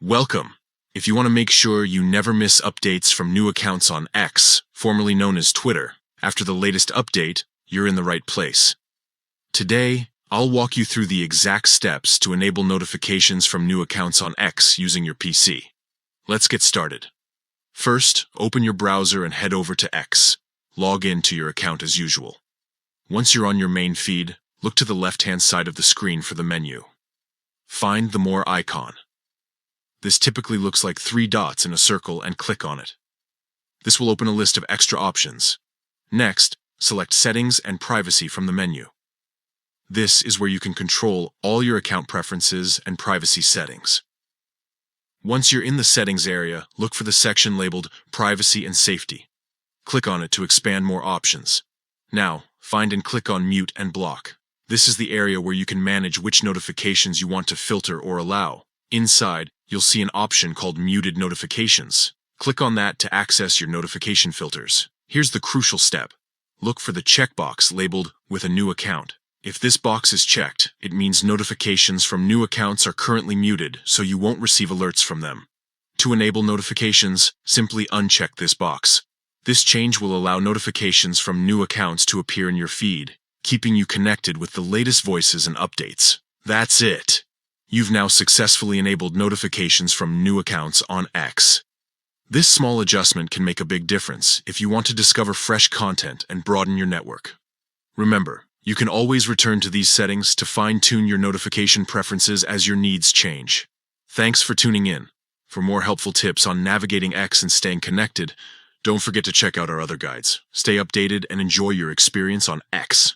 Welcome. If you want to make sure you never miss updates from new accounts on X, formerly known as Twitter, after the latest update, you're in the right place. Today, I'll walk you through the exact steps to enable notifications from new accounts on X using your PC. Let's get started. First, open your browser and head over to X. Log in to your account as usual. Once you're on your main feed, look to the left-hand side of the screen for the menu. Find the More icon. This typically looks like 3 dots in a circle and click on it. This will open a list of extra options. Next, select Settings and Privacy from the menu. This is where you can control all your account preferences and privacy settings. Once you're in the settings area, look for the section labeled Privacy and Safety. Click on it to expand more options. Now, find and click on Mute and Block. This is the area where you can manage which notifications you want to filter or allow. Inside, you'll see an option called Muted Notifications. Click on that to access your notification filters. Here's the crucial step. Look for the checkbox labeled with a new account. If this box is checked, it means notifications from new accounts are currently muted, so you won't receive alerts from them. To enable notifications, simply uncheck this box. This change will allow notifications from new accounts to appear in your feed, keeping you connected with the latest voices and updates. That's it. You've now successfully enabled notifications from new accounts on X. This small adjustment can make a big difference if you want to discover fresh content and broaden your network. Remember, you can always return to these settings to fine-tune your notification preferences as your needs change. Thanks for tuning in. For more helpful tips on navigating X and staying connected, don't forget to check out our other guides. Stay updated and enjoy your experience on X.